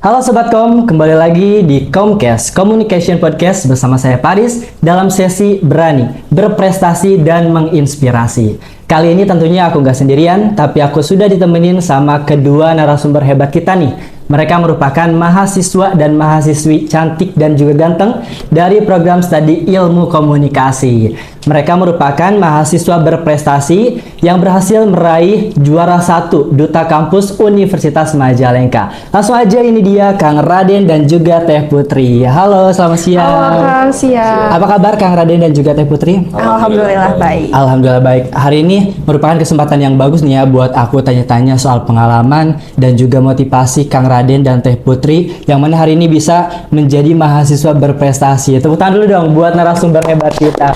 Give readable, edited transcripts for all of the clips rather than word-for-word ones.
Halo Sobat Kom, kembali lagi di Komcast Communication Podcast bersama saya Paris dalam sesi Berani, Berprestasi, dan Menginspirasi. Kali ini tentunya aku nggak sendirian, tapi aku sudah ditemenin sama kedua narasumber hebat kita nih. Mereka merupakan mahasiswa dan mahasiswi cantik dan juga ganteng dari program studi Ilmu Komunikasi. Mereka merupakan mahasiswa berprestasi yang berhasil meraih juara 1 Duta Kampus Universitas Majalengka. Langsung aja, ini dia Kang Raden dan juga Teh Putri. Halo, selamat siang. Halo Kang, siang. Apa kabar Kang Raden dan juga Teh Putri? Alhamdulillah baik. Alhamdulillah baik. Hari ini merupakan kesempatan yang bagus nih ya buat aku tanya-tanya soal pengalaman dan juga motivasi Kang Raden dan Teh Putri yang mana hari ini bisa menjadi mahasiswa berprestasi. Tepuk tangan dulu dong buat narasumber hebat kita.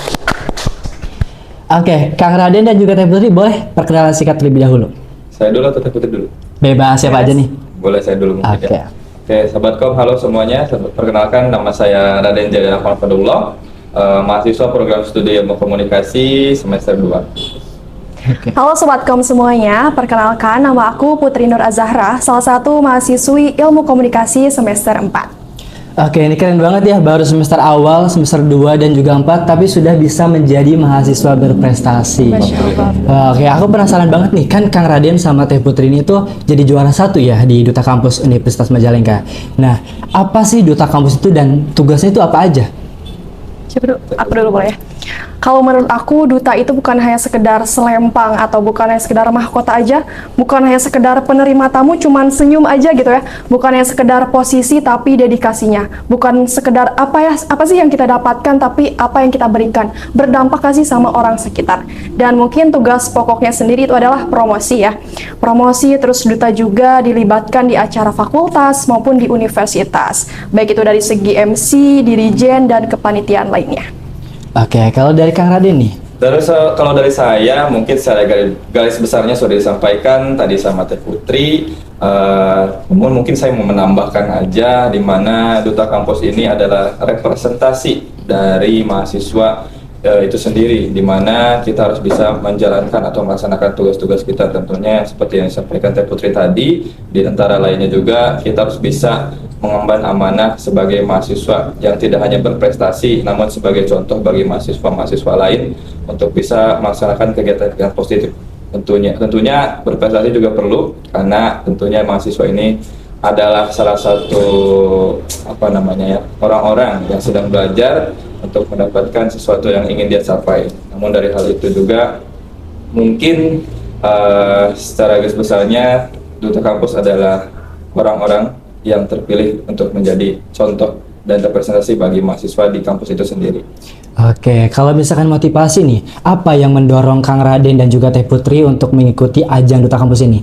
Oke, Kang Raden dan juga Teh Putri boleh perkenalan singkat terlebih dahulu. Saya dulu atau Teh Putri dulu? Bebas, siapa aja nih? Boleh saya dulu mungkin Oke. ya. Oke, Sobat Kom, halo semuanya. Perkenalkan, nama saya Raden Jaya Fadullah, mahasiswa program studi Ilmu Komunikasi semester 2. Halo Sobat Kom semuanya, perkenalkan nama aku Putri Nur Azahra, salah satu mahasiswi Ilmu Komunikasi semester 4. Oke, ini keren banget ya, baru semester awal, semester 2 dan juga 4, tapi sudah bisa menjadi mahasiswa berprestasi. Masya Allah. Oke, aku penasaran banget nih, kan Kang Raden sama Teh Putri ini tuh jadi juara 1 ya di Duta Kampus Universitas Majalengka. Nah, apa sih Duta Kampus itu dan tugasnya itu apa aja? Siapa dulu? Aku dulu boleh ya? Kalau menurut aku, duta itu bukan hanya sekedar selempang atau bukan hanya sekedar mahkota aja, bukan hanya sekedar penerima tamu cuman senyum aja gitu ya, bukan hanya sekedar posisi tapi dedikasinya, bukan sekedar apa sih yang kita dapatkan tapi apa yang kita berikan, berdampak kasih sama orang sekitar. Dan mungkin tugas pokoknya sendiri itu adalah promosi ya, promosi. Terus duta juga dilibatkan di acara fakultas maupun di universitas, baik itu dari segi MC, dirijen, dan kepanitiaan lainnya. Oke, kalau dari Kang Raden nih? Kalau dari saya, mungkin secara garis besarnya sudah disampaikan tadi sama Teh Putri. Namun mungkin saya mau menambahkan aja di mana Duta Kampus ini adalah representasi dari mahasiswa itu sendiri, di mana kita harus bisa menjalankan atau melaksanakan tugas-tugas kita tentunya seperti yang disampaikan Teh Putri tadi. Di antara lainnya juga kita harus bisa mengemban amanah sebagai mahasiswa yang tidak hanya berprestasi, namun sebagai contoh bagi mahasiswa-mahasiswa lain untuk bisa melaksanakan kegiatan-kegiatan positif. Tentunya berprestasi juga perlu, karena tentunya mahasiswa ini adalah salah satu orang-orang yang sedang belajar untuk mendapatkan sesuatu yang ingin dia capai. Namun dari hal itu juga mungkin secara garis besarnya Duta Kampus adalah orang-orang yang terpilih untuk menjadi contoh dan representasi bagi mahasiswa di kampus itu sendiri. Oke, kalau misalkan motivasi nih, apa yang mendorong Kang Raden dan juga Teh Putri untuk mengikuti ajang Duta Kampus ini?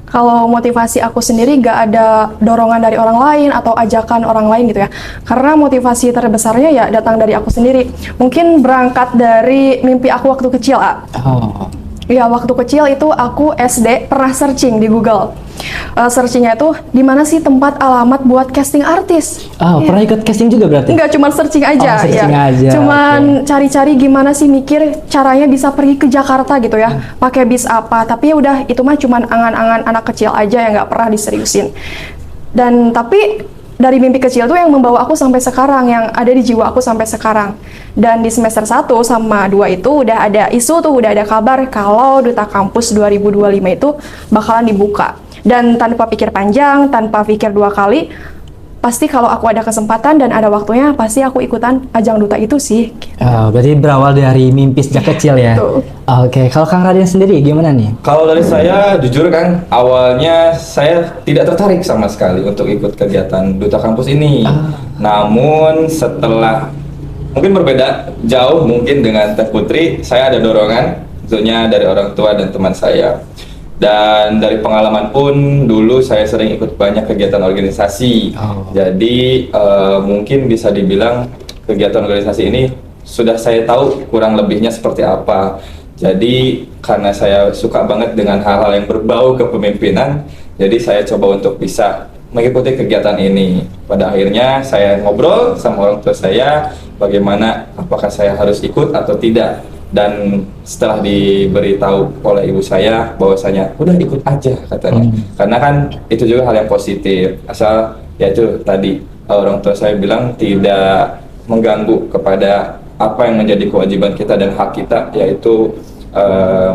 Kalau motivasi aku sendiri gak ada dorongan dari orang lain atau ajakan orang lain gitu ya. Karena motivasi terbesarnya ya datang dari aku sendiri. Mungkin berangkat dari mimpi aku waktu kecil, Oh. Ya, waktu kecil itu aku SD pernah searching di Google. Searchingnya itu di mana sih tempat alamat buat casting artis. Oh, pernah ikut casting juga berarti? Enggak, cuman searching aja. Oh, searching aja, Cuman cari-cari gimana sih, mikir caranya bisa pergi ke Jakarta gitu ya. Pakai bis apa. Tapi ya udah, itu mah cuman angan-angan anak kecil aja yang nggak pernah diseriusin. Dan tapi dari mimpi kecil tuh yang membawa aku sampai sekarang, yang ada di jiwa aku sampai sekarang. Dan di semester 1 sama 2 itu udah ada isu tuh, udah ada kabar kalau Duta Kampus 2025 itu bakalan dibuka. Dan tanpa pikir panjang, tanpa pikir 2 kali, pasti kalau aku ada kesempatan dan ada waktunya, pasti aku ikutan ajang Duta itu sih. Oh, berarti berawal dari mimpi sejak kecil ya? Betul. Oke, kalau Kang Raden sendiri gimana nih? Kalau dari saya, jujur kan, awalnya saya tidak tertarik sama sekali untuk ikut kegiatan Duta Kampus ini. Namun setelah, mungkin berbeda jauh mungkin dengan Teh Putri, saya ada dorongan, tentunya dari orang tua dan teman saya. Dan dari pengalaman pun, dulu saya sering ikut banyak kegiatan organisasi. Jadi mungkin bisa dibilang kegiatan organisasi ini sudah saya tahu kurang lebihnya seperti apa. Jadi karena saya suka banget dengan hal-hal yang berbau kepemimpinan, jadi saya coba untuk bisa mengikuti kegiatan ini. Pada akhirnya saya ngobrol sama orang tua saya, bagaimana apakah saya harus ikut atau tidak. dan setelah diberitahu oleh ibu saya bahwasanya udah ikut aja katanya, karena kan itu juga hal yang positif, asal ya itu tadi orang tua saya bilang tidak mengganggu kepada apa yang menjadi kewajiban kita dan hak kita, yaitu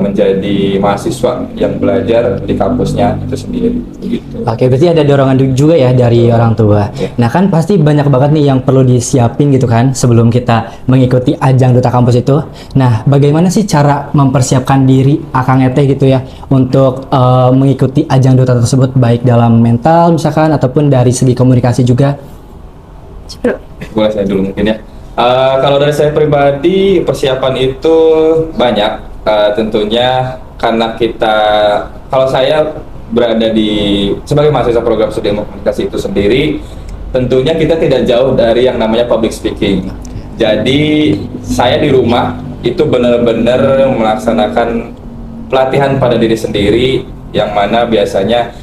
menjadi mahasiswa yang belajar di kampusnya itu sendiri gitu. Oke, berarti ada dorongan juga ya dari orang tua. Nah kan pasti banyak banget nih yang perlu disiapin gitu kan sebelum kita mengikuti ajang Duta Kampus itu. Nah bagaimana sih cara mempersiapkan diri Akang Eteh gitu ya untuk mengikuti ajang Duta tersebut, baik dalam mental misalkan ataupun dari segi komunikasi juga? Boleh saya dulu mungkin ya. Kalau dari saya pribadi, persiapan itu banyak. Tentunya karena kalau saya berada sebagai mahasiswa program studi ilmu komunikasi itu sendiri, tentunya kita tidak jauh dari yang namanya public speaking. Jadi saya di rumah itu benar-benar melaksanakan pelatihan pada diri sendiri, yang mana biasanya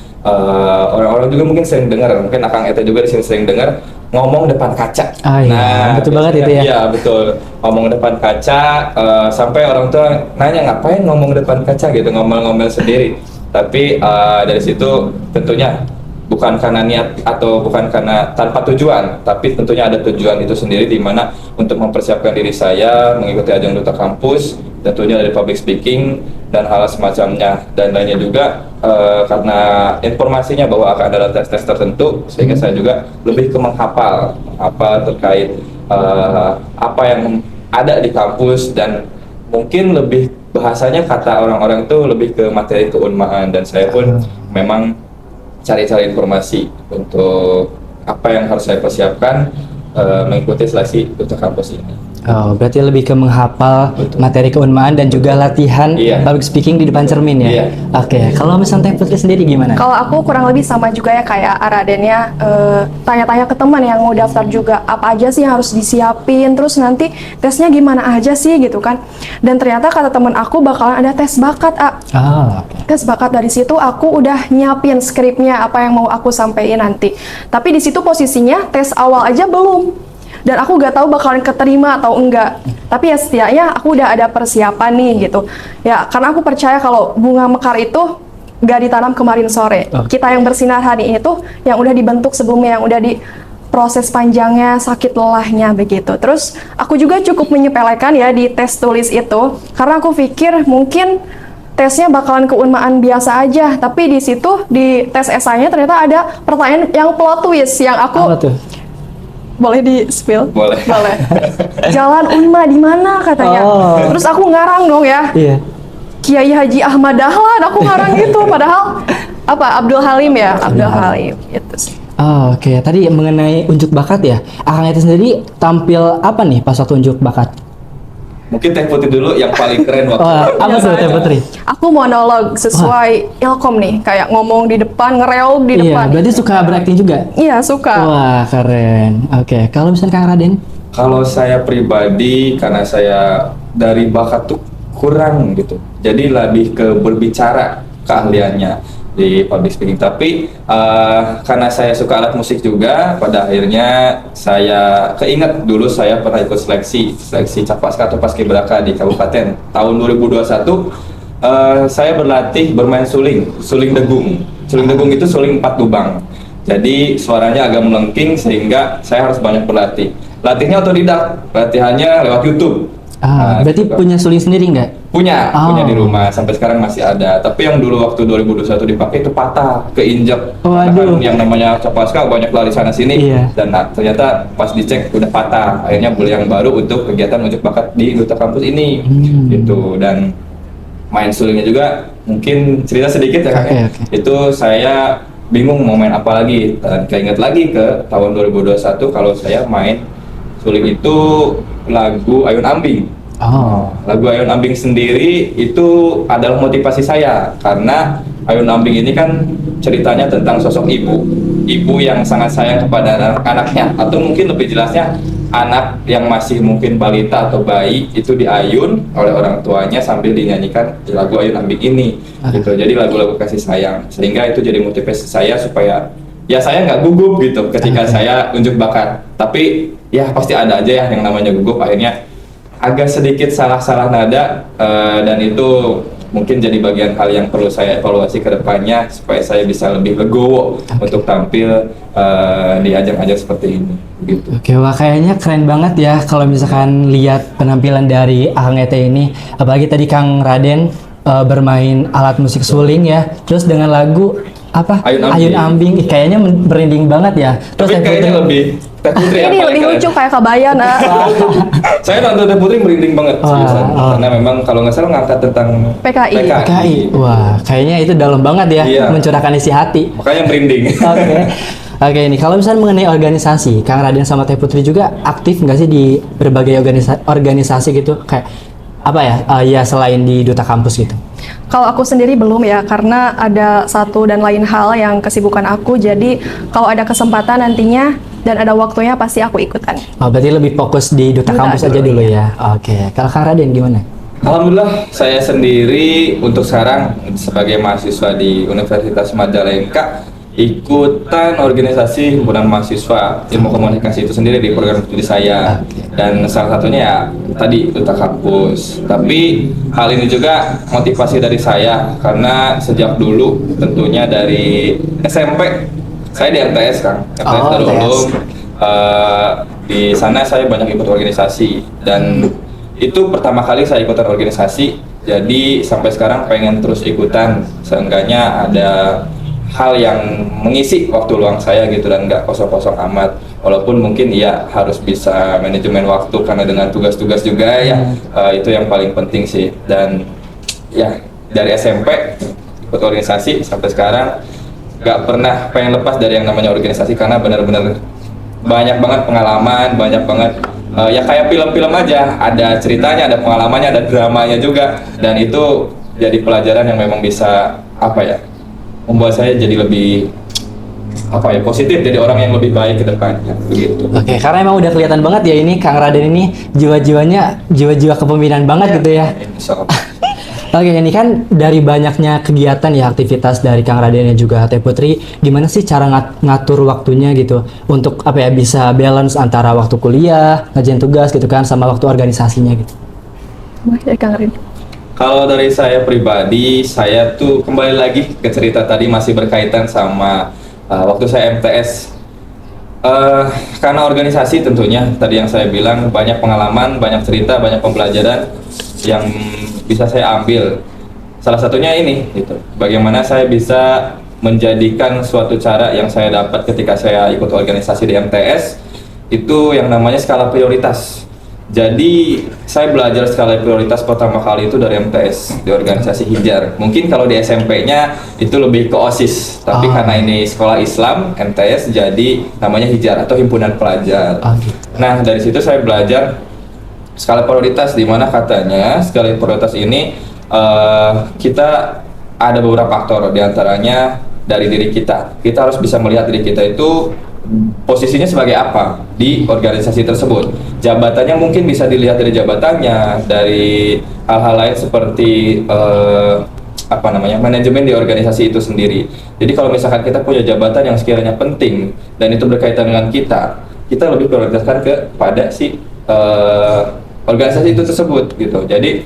orang-orang juga mungkin sering dengar, mungkin Akang Eteh juga di sini sering dengar ngomong depan kaca. Iya, betul banget itu ya. Iya betul, ngomong depan kaca, sampai orang tua nanya ngapain ngomong depan kaca gitu, ngomel-ngomel sendiri. Tapi dari situ tentunya bukan karena niat atau bukan karena tanpa tujuan, tapi tentunya ada tujuan itu sendiri, di mana untuk mempersiapkan diri saya mengikuti ajang Duta Kampus, tentunya dari public speaking dan hal semacamnya, dan lainnya juga karena informasinya bahwa akan ada tes-tes tertentu, sehingga saya juga lebih ke menghafal terkait apa yang ada di kampus, dan mungkin lebih bahasanya kata orang-orang itu lebih ke materi keunmaan, dan saya pun memang cari-cari informasi untuk apa yang harus saya persiapkan mengikuti seleksi Duta Kampus ini. Oh, berarti lebih ke menghafal materi keunmaan dan juga latihan public speaking di depan cermin ya? Iya. Oke, kalau misalnya Teh Putri sendiri gimana? Kalau aku kurang lebih sama juga ya kayak Aradennya, tanya-tanya ke teman yang mau daftar juga, apa aja sih yang harus disiapin, terus nanti tesnya gimana aja sih gitu kan. Dan ternyata kata teman aku bakalan ada tes bakat, tes bakat. Dari situ aku udah nyiapin skripnya apa yang mau aku sampaikan nanti. Tapi di situ posisinya tes awal aja belum. Dan aku gak tahu bakalan keterima atau enggak. Tapi ya setidaknya aku udah ada persiapan nih gitu. Ya karena aku percaya kalau bunga mekar itu gak ditanam kemarin sore. Kita yang bersinar hari ini tuh yang udah dibentuk sebelumnya, yang udah di proses panjangnya, sakit lelahnya begitu. Terus aku juga cukup menyepelekan ya di tes tulis itu, karena aku pikir mungkin tesnya bakalan keunmaan biasa aja. Tapi di situ di tes esainya ternyata ada pertanyaan yang plot twist yang aku boleh di spill? Boleh. Jalan Unma di mana katanya. Terus aku ngarang dong ya. Kiai Haji Ahmad Dahlan, aku ngarang gitu. Padahal apa Abdul Halim ya, Abdul Halim gitu sih. Oke, tadi mengenai unjuk bakat ya. Akang Eteh sendiri tampil apa nih pas waktu unjuk bakat? Mungkin Teh Putri dulu yang paling keren waktu apa tuh Teh Putri? Aku monolog sesuai Ilkom nih, kayak ngomong di depan, ngereog di depan. Iya, berarti suka berakting juga? Iya, suka. Wah, keren. Oke, kalau misalnya Kang Raden? Kalau saya pribadi, karena saya dari bakat tuh kurang gitu, jadi lebih ke berbicara keahliannya di public speaking. Tapi karena saya suka alat musik juga, pada akhirnya saya keinget dulu saya pernah ikut seleksi Capaska atau Paskibraka di Kabupaten tahun 2021. Saya berlatih bermain suling degung. Suling degung itu suling 4 lubang, jadi suaranya agak melengking, sehingga saya harus banyak berlatih. Latihnya otodidak, latihannya lewat YouTube. Berarti gitu. punya suling sendiri nggak? Punya di rumah, sampai sekarang masih ada. Tapi yang dulu waktu 2021 dipakai itu patah, keinjak. Kan yang namanya Capaska banyak lari sana sini, dan ternyata pas dicek udah patah. Akhirnya beli yang baru untuk kegiatan unjuk bakat di Duta Kampus ini, gitu. Dan main sulingnya juga, mungkin cerita sedikit ya Kak. Itu saya bingung mau main apa lagi, dan keinget lagi ke tahun 2021 kalau saya main suling itu lagu Ayun Ambing. Lagu Ayun Ambing sendiri itu adalah motivasi saya, karena Ayun Ambing ini kan ceritanya tentang sosok ibu yang sangat sayang kepada anaknya, atau mungkin lebih jelasnya anak yang masih mungkin balita atau bayi itu diayun oleh orang tuanya sambil dinyanyikan lagu Ayun Ambing ini gitu. Jadi lagu-lagu kasih sayang, sehingga itu jadi motivasi saya supaya ya saya nggak gugup gitu ketika saya unjuk bakat. Tapi ya pasti ada aja ya yang namanya gugup. Akhirnya agak sedikit salah-salah nada dan itu mungkin jadi bagian hal yang perlu saya evaluasi ke depannya supaya saya bisa lebih legowo untuk tampil di ajang-ajang seperti ini gitu. Oke, wah kayaknya keren banget ya kalau misalkan lihat penampilan dari Akang Ete ini. Apalagi tadi Kang Raden bermain alat musik suling ya. Terus dengan lagu apa? Ayun Ambing. Ih, kayaknya merinding banget ya. Terus Tapi kayaknya lebih Teh Putri yang Ini paling lebih keren. lucu kayak kabayan. Saya nonton Teh Putri merinding banget seriusan. oh. Karena memang kalau nggak salah ngangkat tentang PKI. PKI. Wah, kayaknya itu dalam banget ya Iya. mencurahkan isi hati. Makanya merinding. Oke. Oke, ini kalau misalnya mengenai organisasi, Kang Raden sama Teh Putri juga aktif nggak sih di berbagai organisasi gitu? Kayak apa ya? Ya selain di Duta Kampus gitu. Kalau aku sendiri belum ya, karena ada satu dan lain hal yang kesibukan aku. Jadi kalau ada kesempatan nantinya dan ada waktunya pasti aku ikutan. Oh, berarti lebih fokus di Duta Duta Kampus aja dulu ya. Oke. Kalau Kang Raden gimana? Alhamdulillah saya sendiri untuk sekarang sebagai mahasiswa di Universitas Majalengka ikutan organisasi himpunan mahasiswa ilmu komunikasi itu sendiri di program studi saya, dan salah satunya ya tadi Duta Kampus. Tapi hal ini juga motivasi dari saya karena sejak dulu tentunya dari SMP saya di MTS Kang, MTS Oh, Darul MTS. Ulum. Di sana saya banyak ikut organisasi dan itu pertama kali saya ikutan organisasi, jadi sampai sekarang pengen terus ikutan, seenggaknya ada hal yang mengisi waktu luang saya gitu dan nggak kosong-kosong amat, walaupun mungkin ya harus bisa manajemen waktu karena dengan tugas-tugas juga ya, itu yang paling penting sih. Dan ya dari SMP ikut organisasi sampai sekarang nggak pernah pengen lepas dari yang namanya organisasi karena benar-benar banyak banget pengalaman, banyak banget ya kayak film-film aja, ada ceritanya, ada pengalamannya, ada dramanya juga, dan itu jadi pelajaran yang memang bisa apa ya, membuat saya jadi lebih apa ya, positif, jadi orang yang lebih baik ke depannya begitu. Oke, karena emang udah kelihatan banget ya ini Kang Raden ini jiwa-jiwanya jiwa-jiwa kepemimpinan banget gitu ya. Insya Allah. Oke, ini kan dari banyaknya kegiatan ya aktivitas dari Kang Raden dan juga Teh Putri, gimana sih cara ngatur waktunya gitu untuk apa ya bisa balance antara waktu kuliah, ngerjain tugas gitu kan sama waktu organisasinya gitu. Ya, Kang Rin. Kalau dari saya pribadi, saya tuh kembali lagi ke cerita tadi masih berkaitan sama waktu saya MTS. Karena organisasi tentunya tadi yang saya bilang banyak pengalaman, banyak cerita, banyak pembelajaran yang bisa saya ambil. Salah satunya ini, gitu. Bagaimana saya bisa menjadikan suatu cara yang saya dapat ketika saya ikut organisasi di MTS itu yang namanya skala prioritas. Jadi saya belajar skala prioritas pertama kali itu dari MTS di organisasi Hijar. Mungkin kalau di SMP-nya itu lebih ke OSIS, tapi karena ini sekolah Islam MTS jadi namanya Hijar atau himpunan pelajar. Gitu. Nah dari situ saya belajar skala prioritas, di mana katanya skala prioritas ini kita ada beberapa faktor, diantaranya dari diri kita. Kita harus bisa melihat diri kita itu posisinya sebagai apa di organisasi tersebut. Jabatannya mungkin bisa dilihat dari jabatannya, dari hal-hal lain seperti apa namanya, manajemen di organisasi itu sendiri. Jadi kalau misalkan kita punya jabatan yang sekiranya penting dan itu berkaitan dengan kita lebih prioritaskan kepada si organisasi itu tersebut gitu. Jadi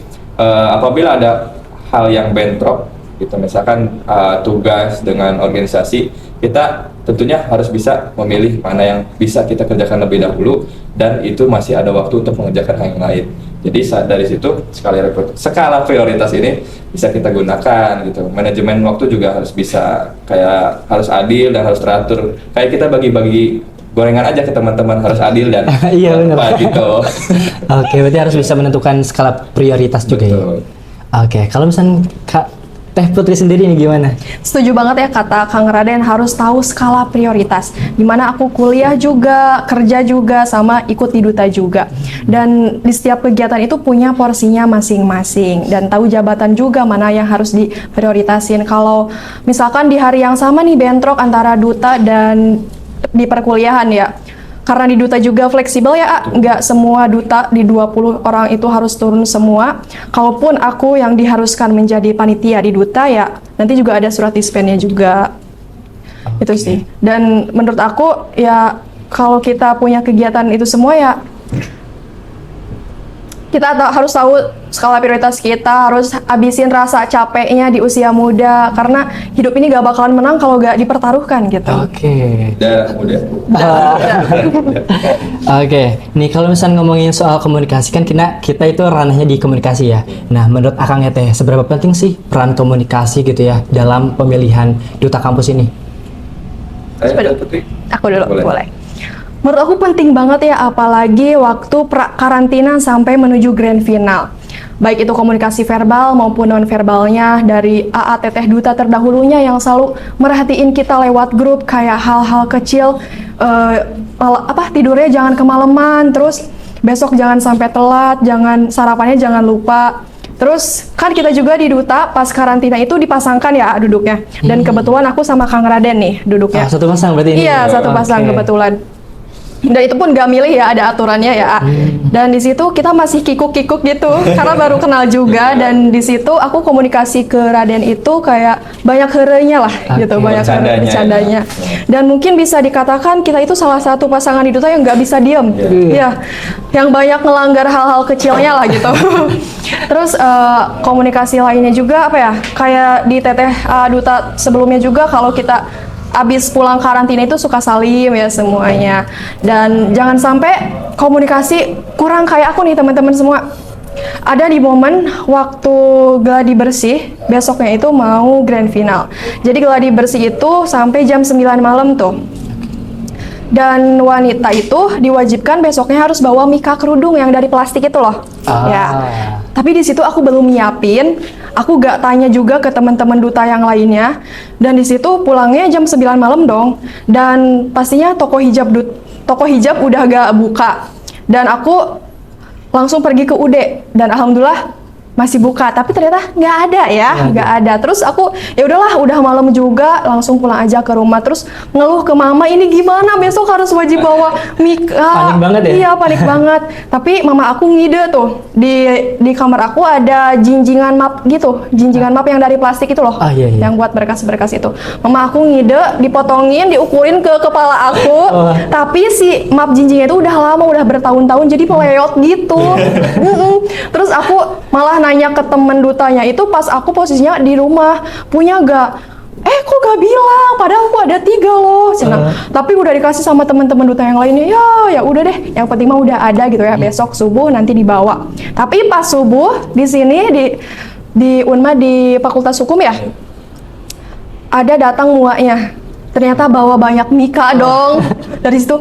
apabila ada hal yang bentrok gitu, misalkan tugas dengan organisasi, kita tentunya harus bisa memilih mana yang bisa kita kerjakan lebih dahulu dan itu masih ada waktu untuk mengerjakan hal yang lain. Jadi dari situ skala prioritas ini bisa kita gunakan gitu. Manajemen waktu juga harus bisa, kayak harus adil dan harus teratur. Kayak kita bagi-bagi gorengan aja ke teman-teman, harus adil dan Iya, benar. tepat gitu. Oke, berarti harus bisa menentukan skala prioritas juga ya. Betul. Oke, kalau misalnya Kak Teh Putri sendiri ini gimana? Setuju banget ya kata Kang Raden, harus tahu skala prioritas. Dimana aku kuliah juga, kerja juga, sama ikut di Duta juga. Dan di setiap kegiatan itu punya porsinya masing-masing. Dan tahu jabatan juga mana yang harus diprioritasin. Kalau misalkan di hari yang sama nih bentrok antara Duta dan di perkuliahan ya. Karena di Duta juga fleksibel ya, nggak semua Duta di 20 orang itu harus turun semua. Kalaupun aku yang diharuskan menjadi panitia di Duta ya, nanti juga ada surat dispennya juga. Itu sih. Dan menurut aku ya, kalau kita punya kegiatan itu semua ya, harus tahu skala prioritas kita, harus habisin rasa capeknya di usia muda, karena hidup ini gak bakalan menang kalau gak dipertaruhkan gitu. Oke. Udah. Oke, nih kalau misalnya ngomongin soal komunikasi kan kita itu ranahnya di komunikasi ya. Nah, menurut Akangnya teh seberapa penting sih peran komunikasi gitu ya dalam pemilihan duta kampus ini? Putri. Aku dulu, boleh. Menurut aku penting banget ya, apalagi waktu karantina sampai menuju grand final. Baik itu komunikasi verbal maupun non-verbalnya dari AA Teteh Duta terdahulunya yang selalu merhatiin kita lewat grup, kayak hal-hal kecil, tidurnya jangan kemalaman, terus besok jangan sampai telat, sarapannya jangan lupa. Terus kan kita juga di Duta pas karantina itu dipasangkan ya duduknya. Dan kebetulan aku sama Kang Raden nih duduknya. Satu pasang berarti ini? Iya, satu pasang kebetulan. Dan itu pun gak milih ya, ada aturannya ya. Dan di situ kita masih kikuk-kikuk gitu karena baru kenal juga. Dan di situ aku komunikasi ke Raden itu kayak banyak herenya lah gitu, banyak bercandanya. Dan mungkin bisa dikatakan kita itu salah satu pasangan di Duta yang gak bisa diem. Iya, yang banyak melanggar hal-hal kecilnya lah gitu. Terus komunikasi lainnya juga apa ya, kayak di Teteh Duta sebelumnya juga, kalau kita abis pulang karantina itu suka salim ya semuanya. Dan jangan sampai komunikasi kurang kayak aku nih teman-teman semua. Ada di momen waktu gladi bersih, besoknya itu mau grand final. Jadi gladi bersih itu sampai jam 9 malam tuh. Dan wanita itu diwajibkan besoknya harus bawa mika kerudung yang dari plastik itu loh. Ya. Tapi di situ aku belum nyiapin, aku gak tanya juga ke teman-teman duta yang lainnya. Dan di situ pulangnya jam 9 malam dong. Dan pastinya toko hijab udah gak buka. Dan aku langsung pergi ke UD dan alhamdulillah masih buka, tapi ternyata nggak ada ya, nggak ada. Terus aku ya udahlah, udah malam juga, langsung pulang aja ke rumah. Terus ngeluh ke mama, ini gimana besok harus wajib bawa mika. Panik banget ya? Iya, panik banget. Tapi mama aku ngide tuh, di kamar aku ada jinjingan map gitu, jinjingan map yang dari plastik itu loh, yang buat berkas-berkas itu. Mama aku ngide, dipotongin, diukurin ke kepala aku. Tapi si map jinjingnya itu udah lama, udah bertahun-tahun, jadi peleot gitu. Terus aku malah nanya ke temen dutanya itu pas aku posisinya di rumah, punya gak? Kok gak bilang? Padahal aku ada 3 loh. Tapi udah dikasih sama teman-teman duta yang lainnya. Ya udah deh. Yang penting mah udah ada gitu ya. Besok subuh nanti dibawa. Tapi pas subuh di sini di Unma di Fakultas Hukum ya, ada datang muaknya. Ternyata bawa banyak mika dong. Dari situ,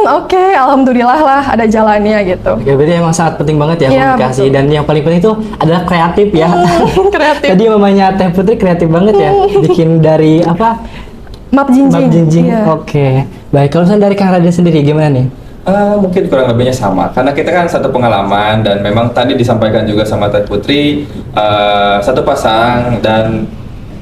oke, alhamdulillah lah ada jalannya gitu. Oke, berarti emang sangat penting banget ya komunikasi. Dan yang paling penting itu adalah kreatif ya. Kreatif. Tadi mamanya Teh Putri kreatif banget ya, bikin dari apa? Map jinjing. Map jinjing. Oke. Baik, kalau misalnya dari Kang Raden sendiri gimana nih? Mungkin kurang lebihnya sama, karena kita kan satu pengalaman dan memang tadi disampaikan juga sama Teh Putri, satu pasang dan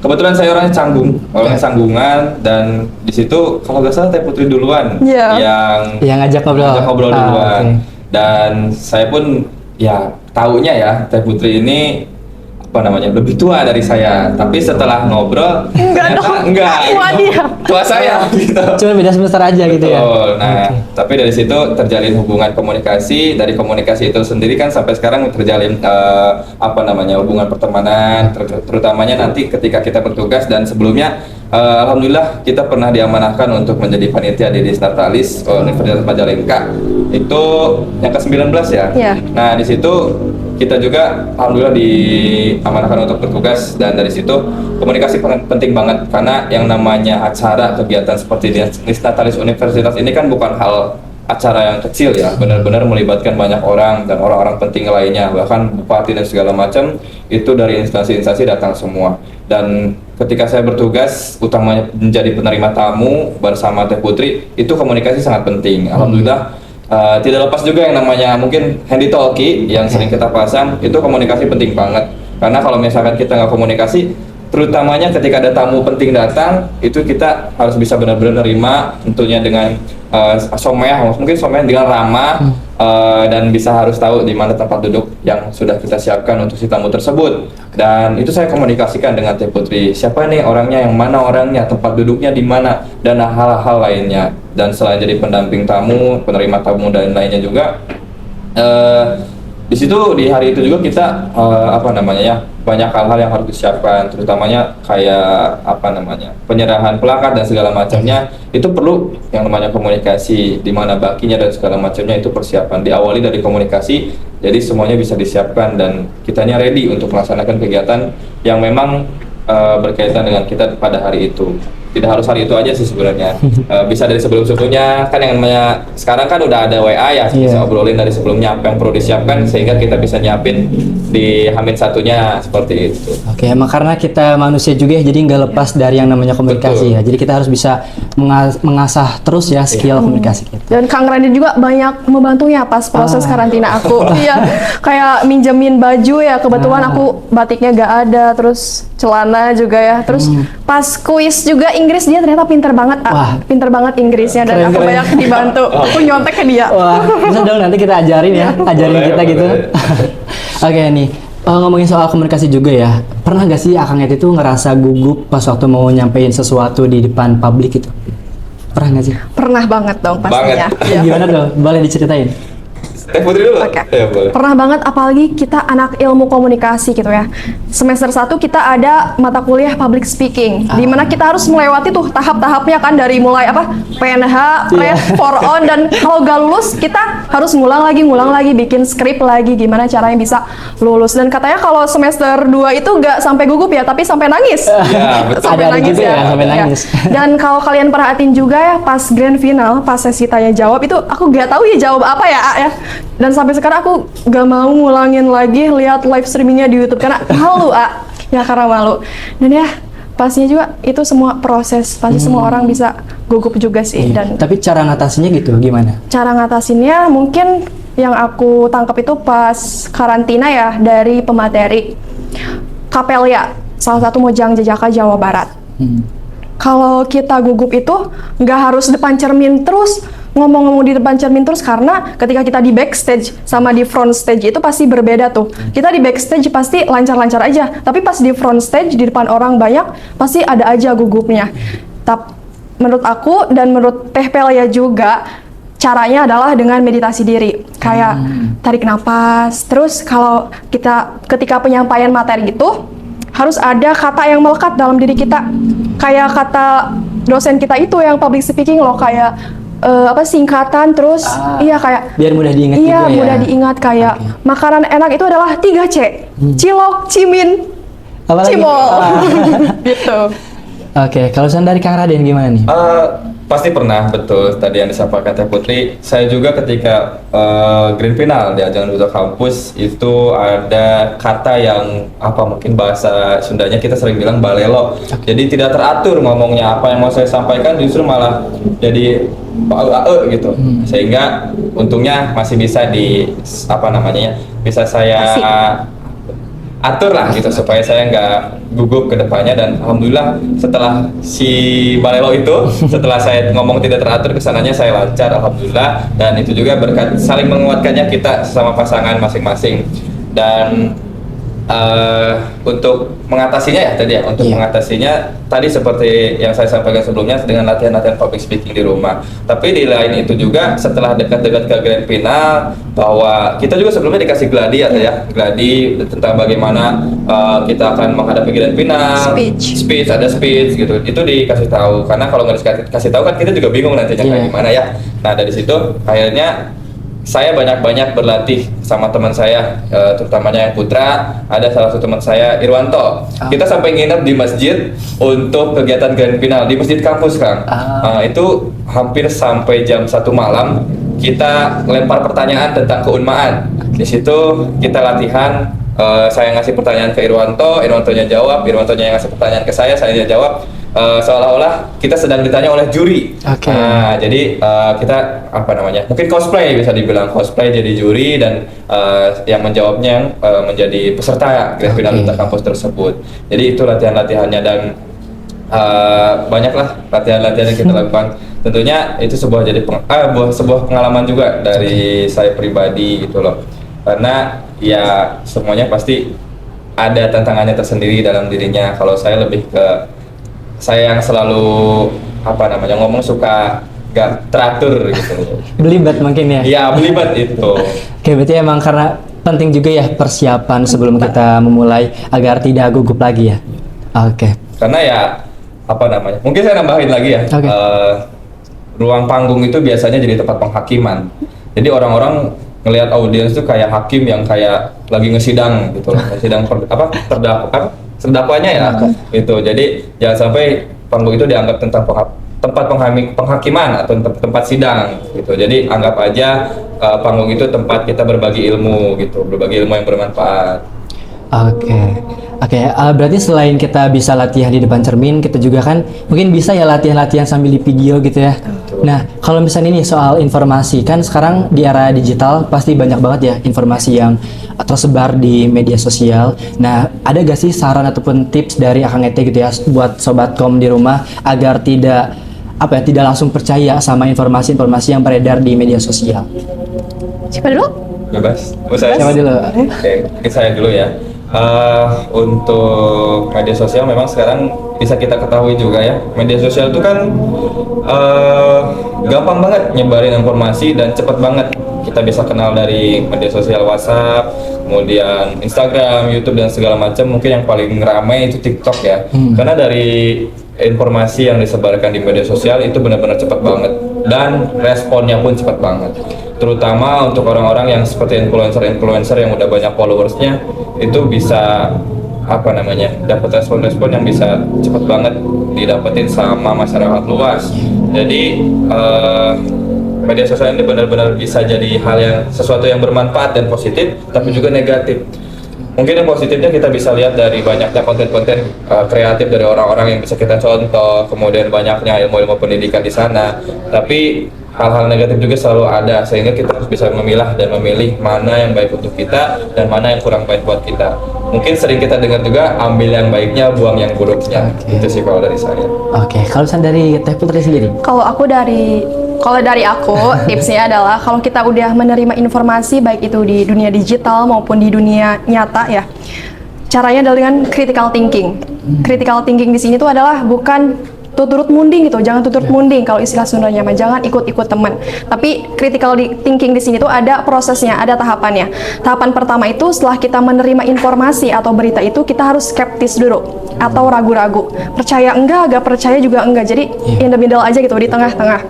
kebetulan saya orangnya sanggungan, dan di situ kalau nggak salah Teh Putri duluan yang ngajak ngobrol duluan. Dan saya pun ya taunya ya Teh Putri ini lebih tua dari saya, tapi setelah ngobrol enggak tua saya gitu. Cuma beda semester aja gitu ya. Nah, tapi dari situ terjalin hubungan komunikasi. Dari komunikasi itu sendiri kan sampai sekarang terjalin hubungan pertemanan, terutamanya nanti ketika kita bertugas. Dan sebelumnya alhamdulillah kita pernah diamanahkan untuk menjadi panitia di Disnatalis Universitas Majalengka. Itu yang ke-19 ya. Nah, di situ kita juga alhamdulillah diamanahkan untuk bertugas, dan dari situ komunikasi penting banget, karena yang namanya acara kegiatan seperti Disnatalis Universitas ini kan bukan hal acara yang kecil ya, benar-benar melibatkan banyak orang dan orang-orang penting lainnya, bahkan bupati dan segala macam itu dari instansi-instansi datang semua. Dan ketika saya bertugas utamanya menjadi penerima tamu bersama Teh Putri, itu komunikasi sangat penting. Alhamdulillah tidak lepas juga yang namanya mungkin handy talkie yang sering kita pasang, itu komunikasi penting banget. Karena kalau misalkan kita nggak komunikasi, terutamanya ketika ada tamu penting datang, itu kita harus bisa benar-benar nerima, tentunya dengan mungkin dengan ramah, dan bisa harus tahu di mana tempat duduk yang sudah kita siapkan untuk si tamu tersebut. Dan itu saya komunikasikan dengan Teh Putri, siapa nih orangnya, yang mana orangnya, tempat duduknya di mana, dan hal-hal lainnya. Dan selain jadi pendamping tamu, penerima tamu dan lainnya juga, di situ di hari itu juga kita apa namanya ya, banyak hal-hal yang harus disiapkan, terutamanya kayak apa namanya, penyerahan plakat dan segala macamnya. Itu perlu yang namanya komunikasi, di mana bakinya dan segala macamnya itu persiapan, diawali dari komunikasi. Jadi semuanya bisa disiapkan dan kitanya ready untuk melaksanakan kegiatan yang memang berkaitan dengan kita pada hari itu. Tidak harus hari itu aja sih sebenarnya. Bisa dari sebelum-sebelumnya, kan yang namanya sekarang kan udah ada WA ya, bisa obrolin dari sebelumnya apa yang perlu disiapkan sehingga kita bisa nyiapin di Hamin satunya seperti itu. Oke, emang karena kita manusia juga ya, jadi nggak lepas dari yang namanya komunikasi ya. Jadi kita harus bisa mengasah terus ya skill komunikasi kita. Dan Kang Randy juga banyak membantunya pas proses karantina aku. Iya, kayak minjemin baju ya, kebetulan aku batiknya gak ada, terus celana juga ya. Terus pas kuis juga Inggris, dia ternyata pinter banget, pinter banget Inggrisnya, dan aku banyak dibantu. Aku nyontek ke dia. Wah, bisa dong nanti kita ajarin ya, ajarin kita gitu. Oke nih, ngomongin soal komunikasi juga ya. Pernah gak sih Akang Eti tuh ngerasa gugup pas waktu mau nyampein sesuatu di depan publik gitu? Pernah gak sih? Pernah banget dong pastinya. Banget. Gimana dong? Boleh diceritain? Teh Putri dulu? Oke. Ya, boleh. Pernah banget, apalagi kita anak ilmu komunikasi gitu ya. Semester 1 kita ada mata kuliah public speaking, di mana kita harus melewati tuh tahap-tahapnya kan, dari mulai apa? PNH, prep, for on, dan kalau gak lulus kita harus ngulang lagi, bikin skrip lagi, gimana caranya bisa lulus. Dan katanya kalau semester 2 itu gak sampai gugup ya, tapi sampai nangis. Ya, betul. Sampai Ada nangis gitu ya, sampai Ya. nangis. Dan kalau kalian perhatiin juga ya, pas grand final, pas sesi tanya jawab itu aku gak tahu ya jawab apa ya, A, ya. Dan sampai sekarang aku gak mau ngulangin lagi lihat live streamingnya di YouTube karena malu, A. Ya karena malu. Dan ya pastinya juga itu semua proses, pasti semua orang bisa gugup juga sih. Dan Tapi cara ngatasinya gitu gimana? cara ngatasinnya mungkin yang aku tangkap itu pas karantina ya, dari pemateri Kapelia, salah satu Mojang Jejaka Jawa Barat. Kalau kita gugup itu nggak harus depan cermin terus, ngomong-ngomong di depan cermin terus, karena ketika kita di backstage sama di front stage itu pasti berbeda tuh. Kita di backstage pasti lancar-lancar aja, tapi pas di front stage di depan orang banyak pasti ada aja gugupnya. Tapi menurut aku dan menurut Teh Pelia juga, caranya adalah dengan meditasi diri, kayak tarik napas. Terus kalau kita ketika penyampaian materi itu harus ada kata yang melekat dalam diri kita, kayak kata dosen kita itu yang public speaking loh, kayak singkatan, terus iya kayak Biar mudah diingat iya juga ya. mudah diingat, kayak makanan enak itu adalah 3C, cilok, cimin, Apalagi? cimol. Gitu. Oke, kalau dari Kang Raden gimana nih? Pasti pernah, betul tadi yang disampaikan Teh Putri. Saya juga ketika grand final di ajang Duta Kampus itu ada kata yang apa, mungkin bahasa Sundanya kita sering bilang balelo. Jadi tidak teratur ngomongnya, apa yang mau saya sampaikan justru malah jadi gitu. Sehingga untungnya masih bisa di apa namanya ya, bisa saya atur lah gitu supaya saya nggak gugup ke depannya. Dan alhamdulillah setelah si balelo itu, setelah saya ngomong tidak teratur, kesananya saya lancar alhamdulillah, dan itu juga berkat saling menguatkannya kita sama pasangan masing-masing. Dan untuk mengatasinya ya tadi ya, untuk mengatasinya tadi seperti yang saya sampaikan sebelumnya dengan latihan-latihan public speaking di rumah. Tapi di lain itu juga setelah dekat-dekat ke grand final, bahwa kita juga sebelumnya dikasih gladi ya, gladi tentang bagaimana kita akan menghadapi grand final, speech ada speech gitu, itu dikasih tahu. Karena kalau nggak dikasih tahu kan kita juga bingung nantinya kayak gimana ya. Nah dari situ akhirnya saya banyak-banyak berlatih sama teman saya, terutamanya yang putra. Ada salah satu teman saya, Irwanto. Kita sampai nginep di masjid untuk kegiatan grand final di masjid kampus, Kang. Itu hampir sampai jam 1 malam. Kita lempar pertanyaan tentang keunmaan. Di situ kita latihan. Saya ngasih pertanyaan ke Irwanto, Irwantonya jawab, Irwantonya yang ngasih pertanyaan ke saya jawab. Seolah-olah kita sedang ditanya oleh juri. Nah, jadi kita apa namanya? Mungkin cosplay, bisa dibilang cosplay jadi juri, dan yang menjawabnya menjadi peserta grand final Duta Kampus tersebut. Jadi itu latihan-latihannya, dan banyaklah latihan-latihan yang kita lakukan. Tentunya itu sebuah sebuah pengalaman juga dari saya pribadi gitu loh. Karena ya semuanya pasti ada tantangannya tersendiri dalam dirinya. Kalau saya lebih ke saya yang selalu apa namanya ngomong suka gak teratur gitu. Belibet mungkin ya? Iya, belibet itu. Oke, berarti emang karena penting juga ya persiapan sebelum kita memulai agar tidak gugup lagi ya. Oke. Karena ya apa namanya? Mungkin saya nambahin lagi ya. Oke. Ruang panggung itu biasanya jadi tempat penghakiman. Jadi orang-orang ngelihat audiens tuh kayak hakim yang kayak lagi ngesidang gitu loh. Ngesidang terdakwanya ya gitu. Jadi jangan sampai panggung itu dianggap tentang tempat penghakiman atau tempat sidang gitu. Jadi anggap aja panggung itu tempat kita berbagi ilmu gitu, berbagi ilmu yang bermanfaat. Oke, berarti selain kita bisa latihan di depan cermin, kita juga kan mungkin bisa ya latihan-latihan sambil di video gitu ya. Nah, kalau misalnya ini soal informasi, kan sekarang di era digital pasti banyak banget ya informasi yang tersebar di media sosial. Nah, ada gak sih saran ataupun tips dari Akang Ete gitu ya buat Sobat Kom di rumah agar tidak langsung percaya sama informasi-informasi yang beredar di media sosial? Siapa dulu? Bebas. Saya Siapa dulu? Oke, mungkin saya dulu ya. Untuk media sosial memang sekarang bisa kita ketahui juga ya, media sosial itu kan gampang banget nyebarin informasi dan cepet banget. Kita bisa kenal dari media sosial WhatsApp, kemudian Instagram, YouTube dan segala macam. Mungkin yang paling ramai itu TikTok ya, karena dari informasi yang disebarkan di media sosial itu benar-benar cepat banget dan responnya pun cepat banget, terutama untuk orang-orang yang seperti influencer yang udah banyak followersnya, itu bisa dapat respon-respon yang bisa cepat banget didapetin sama masyarakat luas. Jadi media sosial ini benar-benar bisa jadi hal yang sesuatu yang bermanfaat dan positif, tapi juga negatif. Mungkin yang positifnya kita bisa lihat dari banyaknya konten-konten kreatif dari orang-orang yang bisa kita contoh, kemudian banyaknya ilmu-ilmu pendidikan di sana. Tapi hal-hal negatif juga selalu ada, sehingga kita harus bisa memilah dan memilih mana yang baik untuk kita dan mana yang kurang baik buat kita. Mungkin sering kita dengar juga, ambil yang baiknya, buang yang buruknya. Itu sih kalau dari saya. Oke, kalau misalnya dari Teh Putri sendiri? Kalau dari aku, tipsnya adalah kalau kita udah menerima informasi baik itu di dunia digital maupun di dunia nyata ya, caranya adalah dengan critical thinking. Critical thinking di sini tuh adalah bukan tuturut munding gitu, jangan tuturut munding kalau istilah Sundanya mah, jangan ikut-ikut teman. Tapi critical thinking di sini tuh ada prosesnya, ada tahapannya. Tahapan pertama itu setelah kita menerima informasi atau berita itu, kita harus skeptis dulu atau ragu-ragu. Percaya enggak, agak percaya juga enggak. Jadi in the middle aja gitu, di tengah-tengah.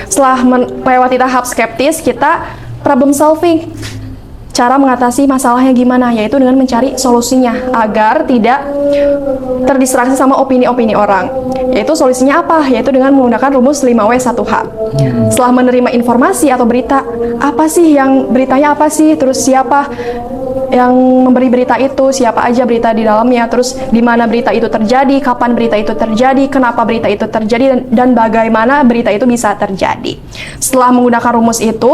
Setelah melewati tahap skeptis, kita problem solving. Cara mengatasi masalahnya gimana, yaitu dengan mencari solusinya agar tidak terdistraksi sama opini-opini orang. Yaitu solusinya apa? Yaitu dengan menggunakan rumus 5W1H. Setelah menerima informasi atau berita, beritanya apa sih, terus siapa yang memberi berita itu, siapa aja berita di dalamnya, terus di mana berita itu terjadi, kapan berita itu terjadi, kenapa berita itu terjadi, dan bagaimana berita itu bisa terjadi. Setelah menggunakan rumus itu,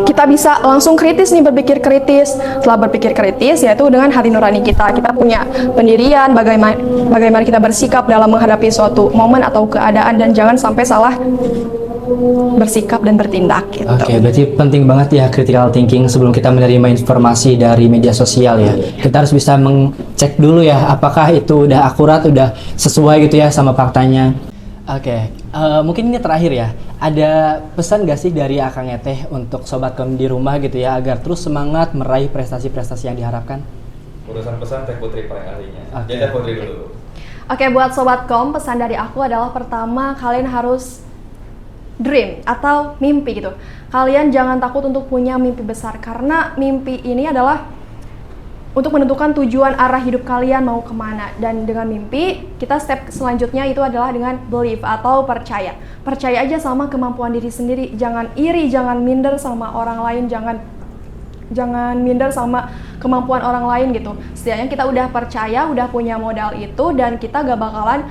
kita bisa langsung kritis nih, berpikir kritis. Setelah berpikir kritis, yaitu dengan hati nurani kita punya pendirian, bagaimana kita bersikap dalam menghadapi suatu momen atau keadaan, dan jangan sampai salah bersikap dan bertindak gitu. Oke, berarti penting banget ya critical thinking sebelum kita menerima informasi dari media sosial ya. Kita harus bisa mengcek dulu ya apakah itu udah akurat, udah sesuai gitu ya sama faktanya. Oke, mungkin ini terakhir ya. Ada pesan gak sih dari Akang Ete untuk Sobat Kom di rumah gitu ya agar terus semangat meraih prestasi-prestasi yang diharapkan? Urusan pesan Teh Putri paling ahlinya. Oke. Jadi Teh Putri dulu. Oke, buat Sobat Kom, pesan dari aku adalah pertama, kalian harus dream atau mimpi gitu. Kalian jangan takut untuk punya mimpi besar, karena mimpi ini adalah untuk menentukan tujuan arah hidup kalian mau kemana. Dan dengan mimpi, kita step selanjutnya itu adalah dengan believe atau percaya. Percaya aja sama kemampuan diri sendiri. Jangan iri, jangan minder sama orang lain, jangan minder sama kemampuan orang lain gitu. Setidaknya kita udah percaya, udah punya modal itu, dan kita gak bakalan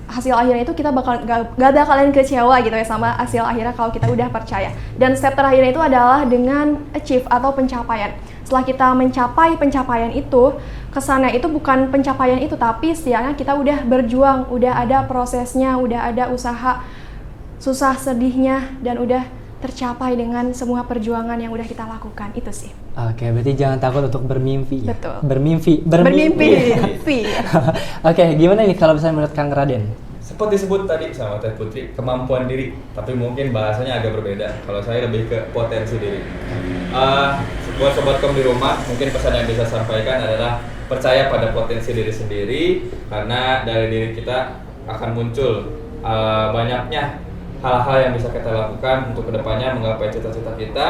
hasil akhirnya itu kita gak bakalan kecewa gitu ya sama hasil akhirnya kalau kita udah percaya. Dan step terakhirnya itu adalah dengan achieve atau pencapaian. Setelah kita mencapai pencapaian itu, kesannya itu bukan pencapaian itu, tapi setidaknya kita udah berjuang, udah ada prosesnya, udah ada usaha, susah sedihnya, dan udah tercapai dengan semua perjuangan yang udah kita lakukan. Itu sih. Oke, berarti jangan takut untuk bermimpi. Betul. Bermimpi. Bermimpi. Oke, gimana nih kalau misalnya menurut Kang Raden? seperti disebut tadi sama Teh Putri, kemampuan diri, tapi mungkin bahasanya agak berbeda. Kalau saya lebih ke potensi diri. Buat sobat kom di rumah, mungkin pesan yang bisa sampaikan adalah percaya pada potensi diri sendiri, karena dari diri kita akan muncul banyaknya hal-hal yang bisa kita lakukan untuk kedepannya menggapai cita-cita kita.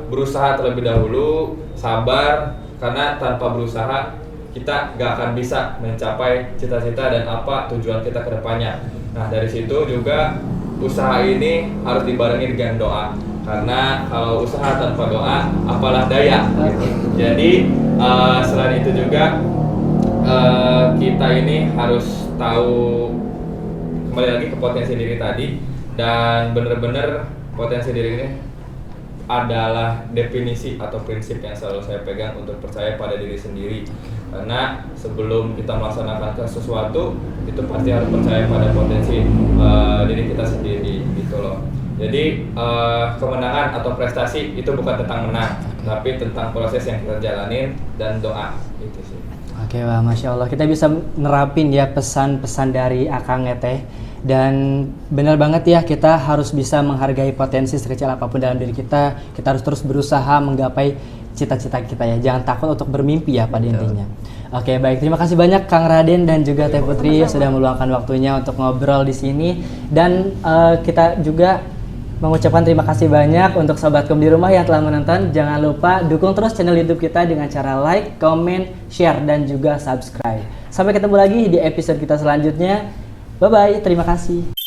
Berusaha terlebih dahulu, sabar, karena tanpa berusaha kita gak akan bisa mencapai cita-cita dan apa tujuan kita ke depannya. Nah, dari situ juga usaha ini harus dibarengi dengan doa. Karena kalau usaha tanpa doa, apalah daya gitu. Jadi selain itu juga kita ini harus tahu, kembali lagi ke potensi diri tadi, dan bener-bener potensi diri ini adalah definisi atau prinsip yang selalu saya pegang untuk percaya pada diri sendiri. Karena sebelum kita melaksanakan sesuatu, itu pasti harus percaya pada potensi diri kita sendiri gitu loh. Jadi kemenangan atau prestasi itu bukan tentang menang, tapi tentang proses yang kita jalanin dan doa itu sih. Oke, wah, Masya Allah, kita bisa nerapin ya pesan-pesan dari Akang Teh. Dan benar banget ya, kita harus bisa menghargai potensi sekecil apapun dalam diri kita. Kita harus terus berusaha menggapai cita-cita kita ya. Jangan takut untuk bermimpi ya pada intinya. Oke, baik, terima kasih banyak Kang Raden dan juga Teh Putri sudah meluangkan waktunya untuk ngobrol di sini. Dan kita juga mengucapkan terima kasih banyak untuk Sobat Kom di rumah yang telah menonton. Jangan lupa dukung terus channel YouTube kita dengan cara like, comment, share, dan juga subscribe. Sampai ketemu lagi di episode kita selanjutnya. Bye-bye, terima kasih.